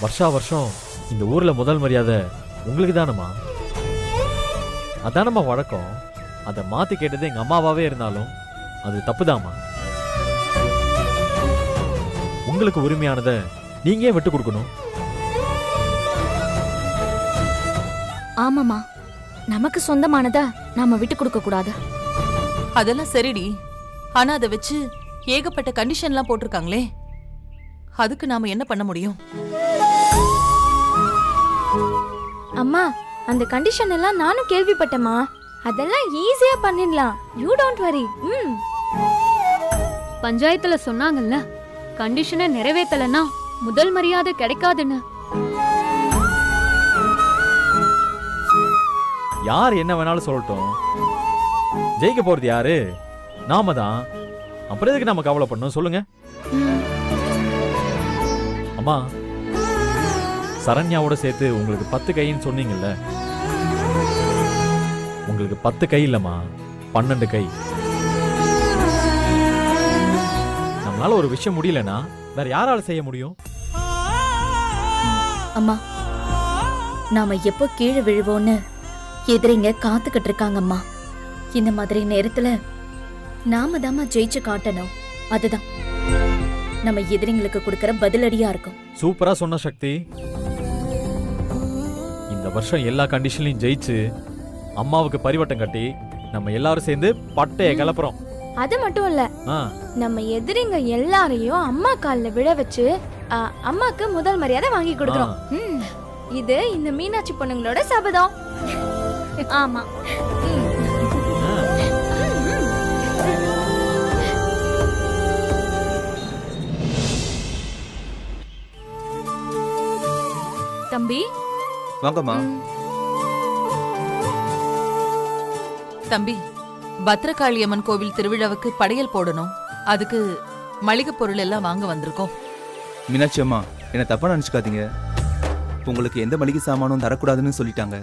வருஷா வருஷம் இந்த ஊர்ல முதல் மரியாதை உங்களுக்கு தானம்மா. அதானம்மா வழக்கம். அதை மாத்தி கேட்டது எங்க அம்மாவாவே இருந்தாலும் அது தப்புதாம்மா. உங்களுக்கு உரிமையானதை நீங்க ஏன் விட்டு கொடுக்கணும்? ஆமாமா, நமக்கு சொந்தமானத நாம விட்டு கொடுக்க கூடாது. அதெல்லாம் சரிடி. ஆனா அதை வச்சு ஏகப்பட்ட கண்டிஷன்லாம் போட்டிருக்காங்களே, அதுக்கு நாம என்ன பண்ண முடியும்? அம்மா, அந்த கண்டிஷன் எல்லாம் நானும் கேள்விப்பட்டேம்மா. அதெல்லாம் ஈஸியா பண்ணிடலாம். You don't worry. பஞ்சாயத்துல சொன்னாங்கல்ல, கண்டிஷனை நிறைவேற்றலன்னா முதல் மரியாதை கிடைக்காதுன்னு. யார் என்ன வேணாலும் சொல்லட்டும், ஜெயிக்க போறது யாரு? நாம தான். அப்புறம் எதுக்கு நம்ம கவலைப்படணும் சொல்லுங்க. அம்மா, சரண்யாவோட சேர்த்து உங்களுக்கு 10 கைன்னு சொன்னீங்கல்ல. உங்களுக்கு 10 கை இல்லம்மா, 12 கை. நம்மளால ஒரு விஷயம் முடியலன்னா வேற யாரால செய்ய முடியும்? அம்மா, நாம எப்போ கீழே விழுவோன்னு எதிரிங்க காத்துக்கிட்டு இருக்காங்கம்மா. இந்த மாதிரி நேரத்துல நாம தாமா ஜெயிச்சு காட்டணும். அதுதான் நம்ம எதிரிங்களுக்கு கொடுக்கற பதிலடியா இருக்கும். சூப்பரா சொன்ன சக்தி. இந்த வருஷம் எல்லா கண்டிஷன்லயும் ஜெயிச்சு அம்மாவுக்கு பரிவட்டம் கட்டி நம்ம எல்லாரும் சேர்ந்து பட்டைய கிளப்புறோம். அது மட்டும் இல்ல, நம்ம எதிரிங்க எல்லாரையும் அம்மா கால்ல விழ வச்சு அம்மாக்கு முதல் மரியாதை வாங்கி கொடுக்கிறோம். இது இந்த மீனாட்சி பொண்ணுங்களோட சபதம். ஆமா. தம்பி வாங்கம்மா. தம்பி, பத்ரகாளியம்மன் கோவில் திருவிழாவுக்கு படையல் போடணும். அதுக்கு மளிகை பொருள் எல்லாம் வாங்க வந்திருக்கோம். மீனாட்சி அம்மா, என்ன தப்பா நினைச்சுக்காதீங்க. உங்களுக்கு எந்த மளிகை சாமானும் தரக்கூடாதுன்னு சொல்லிட்டாங்க.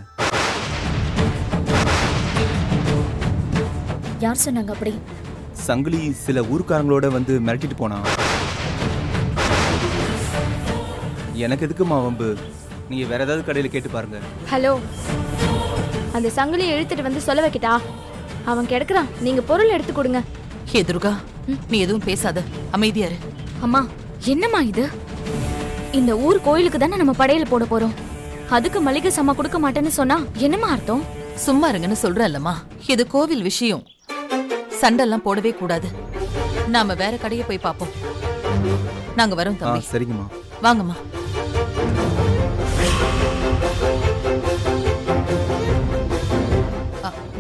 யார் சொன்னாங்க அப்படி? சங்கிலி சில ஊர்க்காரங்களோட வந்து மிரட்டிட்டு போனா. எனக்கு எதுக்குமா வம்பு? நீங்க வேற ஏதாவது கடையில கேட்டு பாருங்க. ஹலோ, அந்த சங்கிலியை இழுத்துட்டு வந்து சொல்ல வைக்கிட்டா? அவன் கிடக்குறான். நீங்க பொருள் எடுத்து கொடுங்க. ஹே துர்கா, நீ எதுவும் பேசாத, அமைதியா இரு. அம்மா, என்னம்மா இது? இந்த ஊர் கோயிலுக்கு தானே நம்ம படையல் போட போறோம். அதுக்கு மளிகை சாமான் கொடுக்க மாட்டேன்னு சொன்னா என்னம்மா அர்த்தம்? சும்மா இருங்கன்னு சொல்றல்லம்மா. இது கோவில் விஷயம், சண்டெல்லாம் போடவே கூடாது. நாம வேற கடையை போய் பாப்போம். நாங்க வரோம் தம்பி. சரிங்கம்மா, வாங்கம்மா.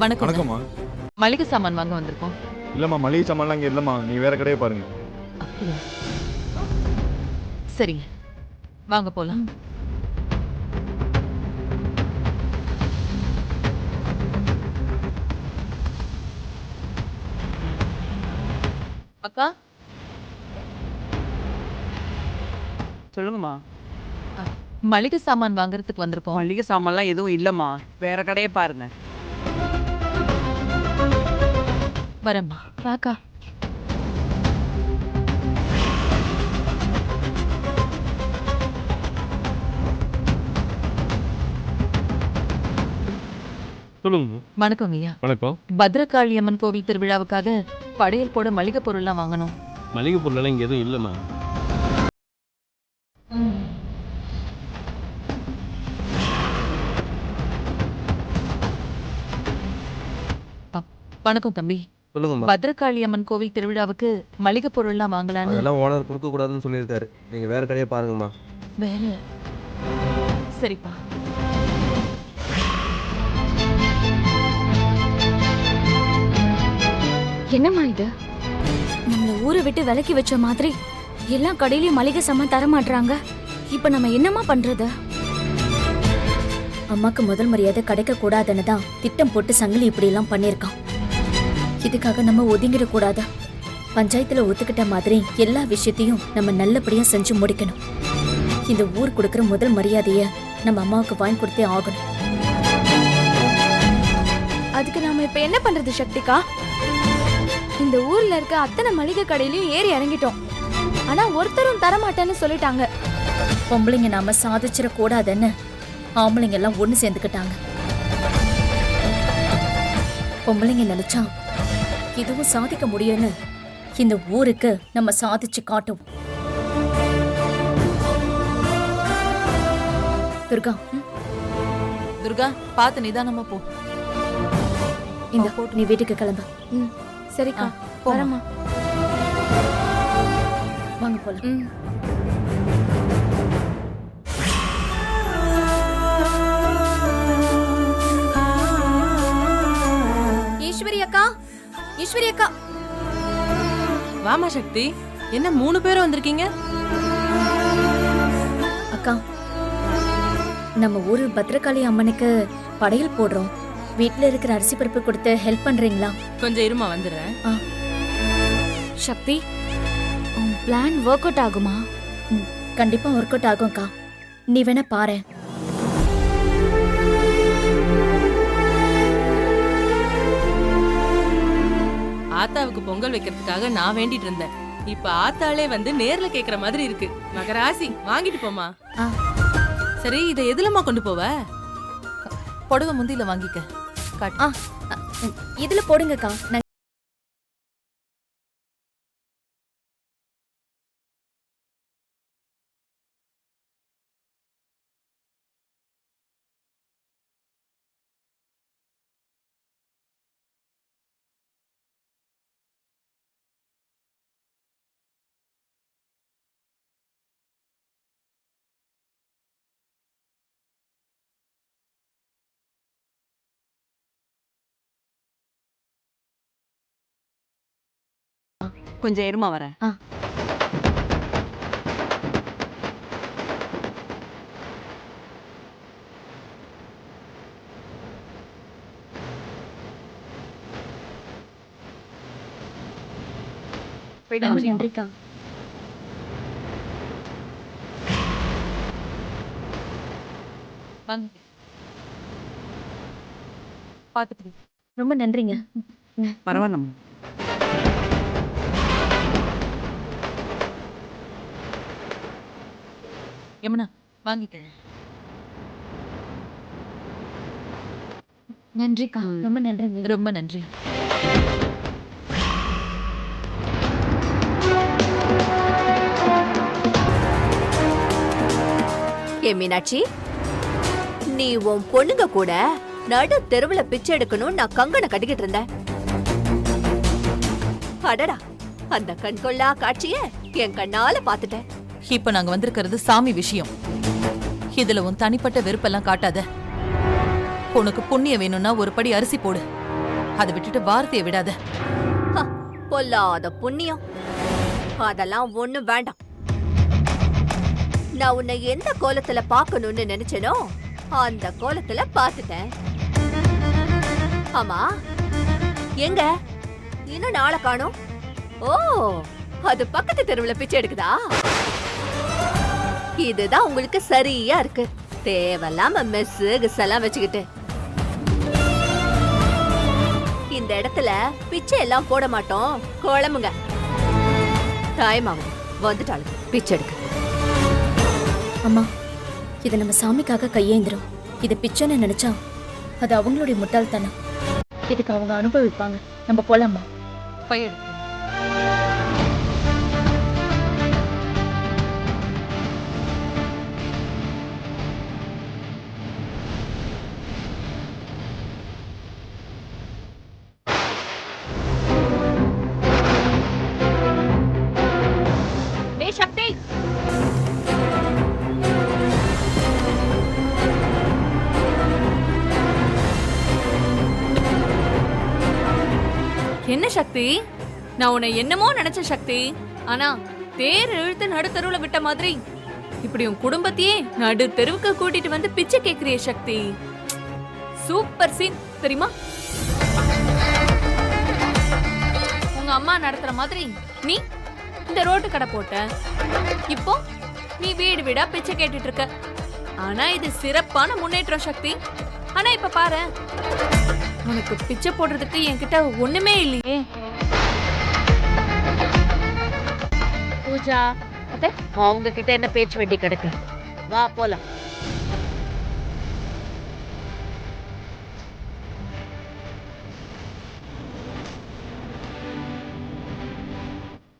வணக்கம். வணக்கம்மா. மளிகை சாமான் வாங்க வந்திருக்கோம். இல்லம்மா, மளிகை சாமான்லாம் இங்கே இல்லைம்மா. நீ வேற கடையை பாருங்க. சரிங்க, வாங்க போலாம். அக்கா, சொல்லுங்கம்மா. மளிகை சாமான் வாங்குறதுக்கு வந்திருக்கோம். மளிகை சாமான்லாம் எதுவும் இல்லைம்மா, வேற கடையை பாருங்க. வரேம்மா. வாக்கா. சொல்லுங்க. வணக்கம் ஐயா. வணக்கம். பத்ரகாளி அம்மன் கோவில் திருவிழாவுக்காக படையல் போட மளிகை பொருள்லாம் வாங்கணும். மளிகை பொருளெல்லாம் இங்கே எதுவும் இல்லைம்மா. வணக்கம் தம்பி. சொல்லுங்கம்மா. பத்ரகாளி அம்மன் கோவில் திருவிழாவுக்கு மளிகை பொருள்லாம் வாங்கலான்னு. அதெல்லாம் ஓனர் கொடுக்க கூடாதுன்னு சொல்லியிருக்காரு. நீங்க வேற கடையை பாருங்கம்மா. வேற? சரிப்பா. என்னம்மா இது? நம்மள ஊரை விட்டு விலக்கி வச்ச மாதிரி எல்லா கடையிலயும் மளிகை சாமான் தர மாட்டாங்க. இப்ப நம்ம என்னம்மா பண்றது? அம்மாக்கு முதல் மரியாதை கிடைக்க கூடாதுன்னு தான் திட்டம் போட்டு சங்கிலி இப்படி எல்லாம் பண்ணிருக்கான். இதுக்காக நம்ம ஒதுங்கிட கூடாதா? பஞ்சாயத்துல ஒத்துக்கிட்ட மாதிரி எல்லா விஷயத்தையும் நம்ம நல்லபடியா செஞ்சு முடிக்கணும். இந்த ஊர் கொடுக்கிற முதல் மரியாதைய நம்ம அம்மாவுக்கு வாங்கி கொடுத்தே ஆகணும். அதுக்கு நாம இப்ப என்ன பண்றது சக்திகா? இந்த ஊர்ல இருக்க அத்தனை மளிகை கடையிலயும் ஏறி இறங்கிட்டோம். ஆனா ஒருத்தரும் தரமாட்டேன்னு சொல்லிட்டாங்க. பொம்பளைங்க நாம சாதிச்சிட கூடாதுன்னு ஆம்பளைங்க எல்லாம் ஒண்ணு சேர்ந்துக்கிட்டாங்க. பொம்பளைங்க நினைச்சா இதுவும் சாதிக்க முடியும்னு இந்த ஊருக்கு நம்ம சாதிச்சு காட்டுவோம். துர்கா, துர்கா பார்த்து நிதானமா போ. இந்த நீ வீட்டுக்கு கிளம்பு. சரிக்கா, போமா. வரமா. வாங்க போலாம். ஈஸ்வரி அக்கா, ஈஸ்வரி அக்கா. வாமா சக்தி, என்ன 3 பேரும் வந்திருக்கீங்க? அக்கா, நம்ம ஊரு பத்ரகாளி அம்மனுக்கு படையல் போடுறோம். வீட்ல இருக்கிற அரிசி பருப்பு கொடுத்து ஹெல்ப் பண்றீங்களா? கொஞ்சம் இருமா வந்துடுறேன். சக்தி, உன் பிளான் ஒர்க் அவுட் ஆகுமா? கண்டிப்பா ஒர்க் அவுட் ஆகும்க்கா. நீ வேணா பாரு. ஆத்தாவுக்கு பொங்கல் வைக்கிறதுக்காக நான் வேண்டிட்டு இருந்தேன். இப்ப ஆத்தாளே வந்து நேர்ல கேக்குற மாதிரி இருக்கு. மகராசி வாங்கிட்டு போமா. சரி, இதை எதுலமா கொண்டு போவ? புடவை முந்தியில வாங்கிக்க. காட்டு. இதுல போடுங்கக்கா. நான் கொஞ்சம் இருமா வரேன். நன்றிக்கா. பாத்துட்டு ரொம்ப நன்றிங்க. பரவாயில்லம்மா. யமுனா வாங்கிக்க. நன்றிக்கா. ரொம்ப நன்றிங்க. ரொம்ப நன்றி. ஏ மீனாட்சி, நீ உன் பொண்ணுங்க கூட நடு தெருவுல பிச்சை எடுக்கணும் நான் கங்கனை கட்டிக்கிட்டு இருந்தேன். அடடா, அந்த கண்கொள்ளா காட்சிய என் கண்ணால பாத்துட்டேன். இப்ப நாங்க வந்திருக்கிறது சாமி விஷயம். இதுல உன் தனிப்பட்ட வெறுப்பெல்லாம் காட்டாத. உனக்கு புண்ணியம் வேணும்னா ஒரு படி அரிசி போடு. அதை விட்டுட்டு வார்த்தையை விடாத. பொல்லாத புண்ணியம் அதெல்லாம் ஒண்ணும் வேண்டாம். நான் உன்னை எந்த கோலத்துல பாக்கணும்னு நினைச்சேனோ அந்த கோலத்துல பாத்துட்டேன். ஆமா, எங்க இன்னும் நாளை காணோம்? ஓ, அது பக்கத்து தெருவுல பிச்சை எடுக்குதா? இதுதான் உங்களுக்கு சரியா இருக்கு. தேவையில்லாம மெஸ்ஸு கிஸ்ஸெல்லாம் வச்சுக்கிட்டு இந்த இடத்துல பிச்சை எல்லாம் போட மாட்டோம். குழம்புங்க தாயமாவும் வந்துட்டாளுங்க பிச்சை எடுக்க. அம்மா, இதை நம்ம சாமிக்காக கையேந்திரும். இதை பிச்சைன்னு நினைச்சா அது அவங்களுடைய முட்டாள்தனம். இதுக்கு அவங்க அனுபவிப்பாங்க. நம்ம போலாமா? பையன் சக்தி, என்ன சக்தி, நான் உன்னை என்னமோ நினைச்ச சக்தி. ஆனா தேர் இழுத்து நடுத்தருவுல விட்ட மாதிரி இப்படி உன் குடும்பத்தையே நடு தெருவுக்கு கூட்டிட்டு வந்து பிச்சை கேக்குறிய சக்தி. சூப்பர் சீன் தெரியுமா? உங்க அம்மா நடத்துற மாதிரி நீ இந்த ரோட்டு கடை போட்ட. இப்போ நீ வீடு வீடா பிச்சை கேட்டுட்டு இருக்க. ஆனா இது சிறப்பான முன்னேற்றம் சக்தி. ஆனா இப்ப பாரு, உனக்கு பிச்சை போடுறதுக்கு என்கிட்ட ஒண்ணுமே இல்லையே. பூஜா, அவங்க கிட்ட என்ன பேச்சு வேண்டி கிடக்கு? வா போலாம்.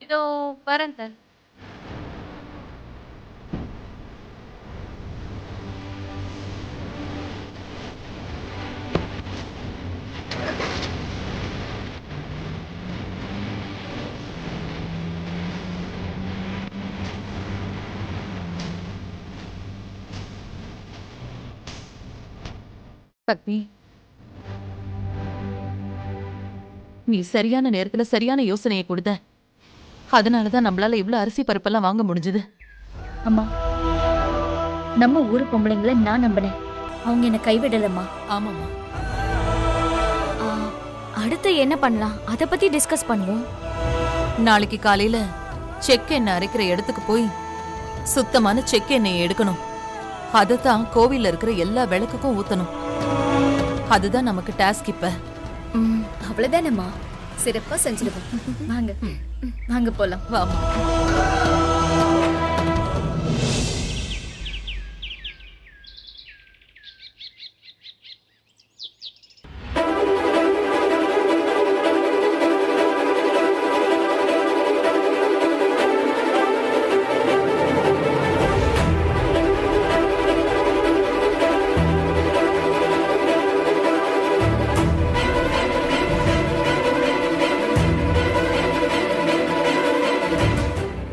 இதோ வரேன் தன். சக்தி, நீ சரியான நேரத்துல சரியான யோசனையை கொடுத்த. அதனாலதான் நம்மளால இவ்வளவு அரிசி பருப்பெல்லாம் வாங்க முடிஞ்சது. அம்மா, நம்ம ஊரு பொம்பளைங்களை நான் நம்பினேன். அவங்க என்ன கைவிடலம்மா. ஆமாமா. அடுத்து என்ன பண்ணலாம் அத பத்தி டிஸ்கஸ் பண்ணுவோம். நாளைக்கு காலையில செக் எண்ணெய் அரைக்கிற இடத்துக்கு போய் சுத்தமான செக் எண்ணெயை எடுக்கணும். அதைத்தான் கோவில்ல இருக்கிற எல்லா விளக்குக்கும் ஊத்தணும். அதுதான் நமக்கு டாஸ்க் இப்ப. அவ்வளவுதானம்மா, சிறப்பா செஞ்சிருவோம். வாங்க வாங்க போலாம். வாமா.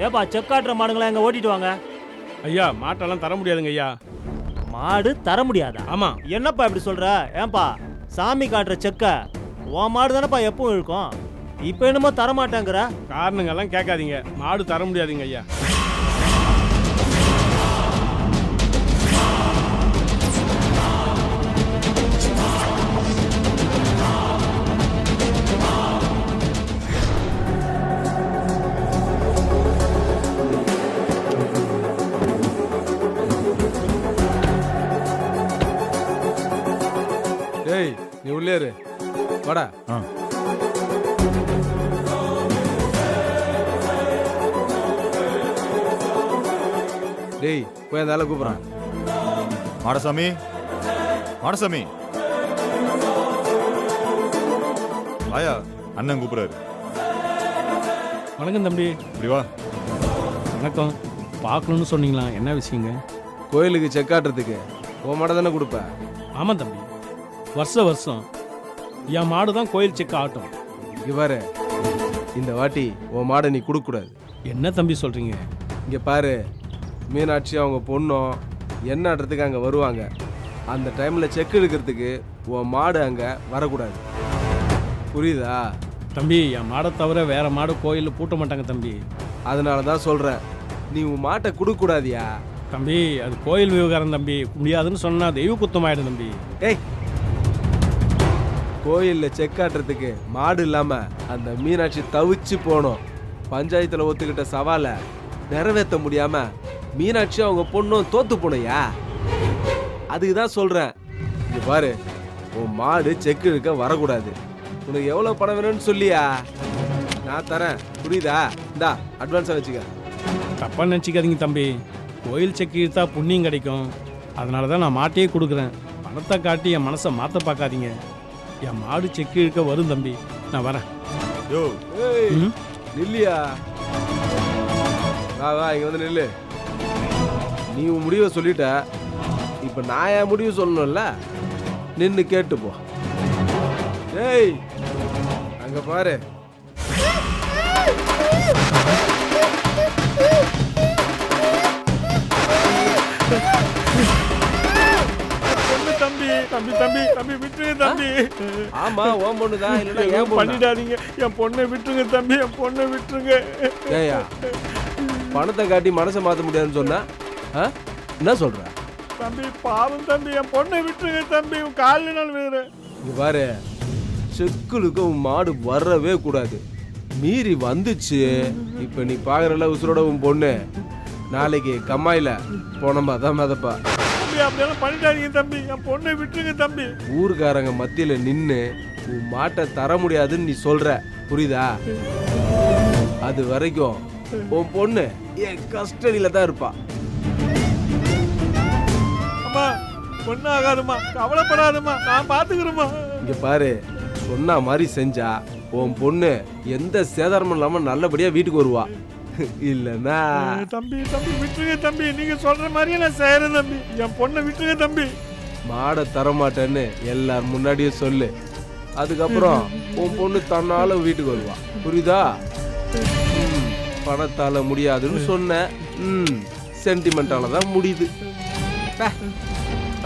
ஏப்பா, செக் காட்டுற மாடுங்களா எங்க ஓட்டிட்டு வாங்க. ஐயா மாட்டெல்லாம் தர முடியாதுங்க ஐயா. மாடு தர முடியாதா? ஆமா. என்னப்பா இப்படி சொல்ற? ஏன்பா, சாமி காட்டுற செக்க உன் மாடு தானப்பா எப்பவும் இருக்கும். இப்ப என்னமோ தர மாட்டேங்கிற. காரணங்கள்லாம் கேட்காதீங்க, மாடு தர முடியாதுங்க ஐயா. டேய் நீ உள்ளே இரு. வாடா. டேய் போய் அந்த ஆளை கூப்பிட்றான். மாடசாமி, மாடசாமி, வாயா, அண்ணன் கூப்பிடுறாரு. வணக்கம் தம்பி. இப்படி வா. வணக்கம். பார்க்கணும்னு சொன்னீங்களா? என்ன விஷயங்க? கோயிலுக்கு செக் காட்டுறதுக்கு உன் மாடை தானே கொடுப்ப? ஆமாம் தம்பி, வருஷம் என் மாடு தான் கோயில் செக் ஆட்டும். இவ்வாறு இந்த வாட்டி உன் மாடை நீ கொடுக்கக்கூடாது. என்ன தம்பி சொல்றீங்க? இங்கே பாரு, மீனாட்சி அவங்க பொண்ணும் என்ன ஆடுறதுக்கு அங்கே வருவாங்க. அந்த டைமில் செக் எடுக்கிறதுக்கு உன் மாடு அங்கே வரக்கூடாது. புரியுதா தம்பி? என் மாடை தவிர வேற மாடு கோயிலில் பூட்ட மாட்டாங்க தம்பி. அதனால தான் சொல்கிறேன், நீ உன் மாட்டை கொடுக்கக்கூடாதியா. தம்பி அது கோயில் விவகாரம் தம்பி, முடியாதுன்னு சொன்னா தெய்வ குத்தமாயிடும் தம்பி. ஏய், கோயிலில் செக் காட்டுறதுக்கு மாடு இல்லாமல் அந்த மீனாட்சி தவிச்சு போனோம். பஞ்சாயத்தில் ஒத்துக்கிட்ட சவாலை நிறைவேற்ற முடியாம மீனாட்சி அவங்க பொண்ணும் தோத்து போனையா. அதுக்கு தான் சொல்கிறேன், இது பாரு, உன் மாடு செக் எடுக்க வரக்கூடாது. உனக்கு எவ்வளோ பணம் வேணும்னு சொல்லியா, நான் தரேன். புரியுதா? இந்தா அட்வான்ஸாக வச்சுக்க. தப்பாக நினச்சிக்காதீங்க தம்பி, கோயில் செக் இழுத்தா புண்ணியம் கிடைக்கும். அதனால தான் நான் மாட்டையே கொடுக்குறேன். பணத்தை காட்டி என் மனசை மாற்ற பார்க்காதீங்க. என் மாடு செக்கு இழுக்க வரும் தம்பி, நான் வரேன். யோ, ஏய், நில்லியா. வா வா, இங்கே வந்து நில்லு. நீ உன் முடிவை சொல்லிட்ட, இப்போ நான் என் முடிவு சொல்லணும்ல. நின்று கேட்டு போ. ஏய், அங்கே பாரு. தம்பி தம்பி தம்பி தம்பி விட்டுருங்க தம்பி. ஆமா, உன் பொண்ணு தான். இல்லைன்னா ஏன் பொண்ணு? பண்ணிடாதீங்க, என் பொண்ணை விட்டுருங்க தம்பி, என் பொண்ணை விட்டுருங்க. ஏயா, பணத்தை காட்டி மனசை மாற்ற முடியாதுன்னு சொன்னா என்ன சொல்ற? தம்பி பாவம் தம்பி, என் பொண்ணை விட்டுருங்க தம்பி, உன் காலில் நாள் வேறு. இங்க பாரு, செக்குலுக்கு உன் மாடு வரவே கூடாது. மீறி வந்துச்சு, இப்ப நீ பாக்குறல உசுரோட உன் பொண்ணு நாளைக்கு கம்மாயில போனோமா தான் மதப்பா. தம்பி அப்படியெல்லாம் பண்ணிட்டாதீங்க தம்பி, என் பொண்ணை விட்டுருங்க தம்பி. ஊருக்காரங்க மத்தியில நின்னு உன் மாட்டை தர முடியாதுன்னு நீ சொல்ற, புரியுதா? அது வரைக்கும் உன் பொண்ணு என் கஸ்டடியில தான் இருப்பா. ஒன்றும் ஆகாதுமா, கவலைப்படாதம்மா, நான் பார்த்துக்கிறேம்மா. இங்க பாரு, சொன்ன மாதிரி செஞ்சா உன் பொண்ணு எந்த சேதாரமும் இல்லாம நல்லபடியா வீட்டுக்கு வருவா. இல்லைன்னா தம்பி தம்பி விட்டுருங்க தம்பி, நீங்க சொல்ற மாதிரியே நான் செய்யறேன் தம்பி. என் பொண்ணை விட்டுருங்க தம்பி. மாடை தரமாட்டேன்னு எல்லார் முன்னாடியே சொல்லு. அதுக்கப்புறம் உன் பொண்ணு தன்னால வீட்டுக்கு வருவா. புரியுதா? பணத்தால முடியாதுன்னு சொன்ன, சென்டிமெண்டால தான் முடியுது.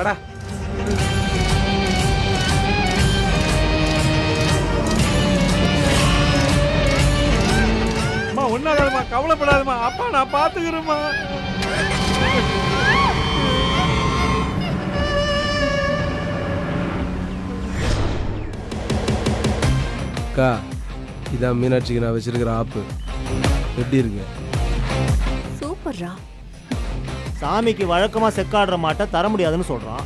அடா ஒன்னாகாதுமா, கவலைப்படாதம்மா, அப்பா நான் பார்த்துக்கிறேம்மா. அக்கா, இதான் மீனாட்சிக்கு நான் வச்சிருக்கிற ஆப்பு. எப்படி இருக்கு? சூப்பர்ரா. சாமிக்கு வழக்கமா செக்காடுற மாட்டை தர முடியாதுன்னு சொல்றான்.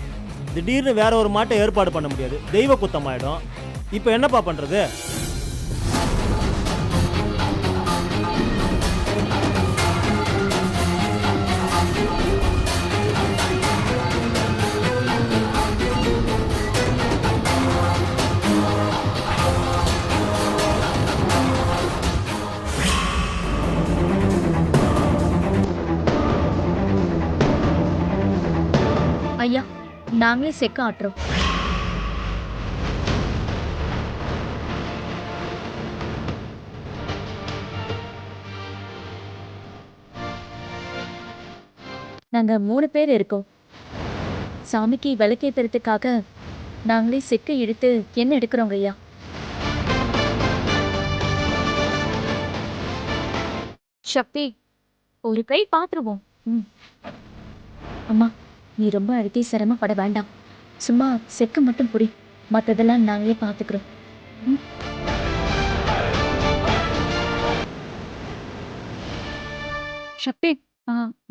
திடீர்னு வேற ஒரு மாட்டை ஏற்பாடு பண்ண முடியாது, தெய்வ குத்தமாயிடும். இப்போ என்னப்பா பண்றது? ஐயா, நாங்களே செக்க ஆட்டுறோம். நாங்க 3 பேர் இருக்கோம். சாமிக்கு விளக்கேத்துறதுக்காக நாங்களே செக்க இழுத்து என்ன எடுக்கிறோங்க ஐயா. சக்தி, ஒரு கை பார்த்துருவோம். அம்மா, நீ ரொம்ப அழுத்தி சிரமப்பட வேண்டாம். சும்மா செக்க மட்டும் புடி, மற்றதெல்லாம் நாங்களே பார்த்துக்கிறோம். சக்தி,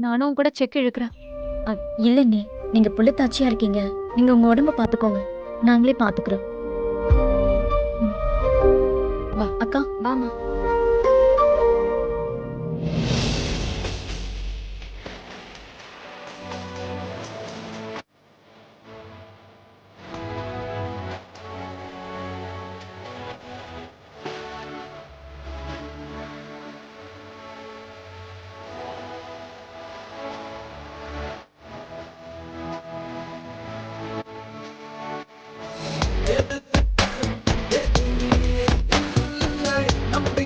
நானும் கூட செக் இழுக்கிறேன். இல்லைங்க, நீங்க புள்ளத்தாச்சியா இருக்கீங்க. நீங்க உங்க உடம்ப பார்த்துக்கோங்க, நாங்களே பார்த்துக்கிறோம். வா அக்கா, வாமா. நம்பி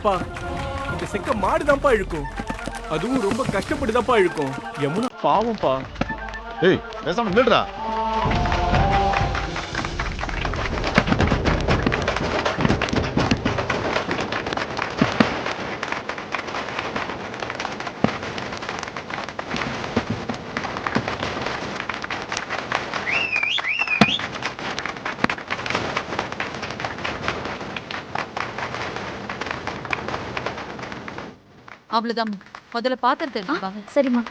அப்பா இந்த செக்க மாடுதான்ப்பா இழுக்கும், அதுவும் ரொம்ப கஷ்டப்பட்டுதான்ப்பா இழுக்கும். யமுனா பாவம்ப்பா. ஏய் பேசாம நில்றா. அவ்வளவுதான். முதல்ல பாத்திரத்தை எடுத்து வாங்க. சரிம்மா.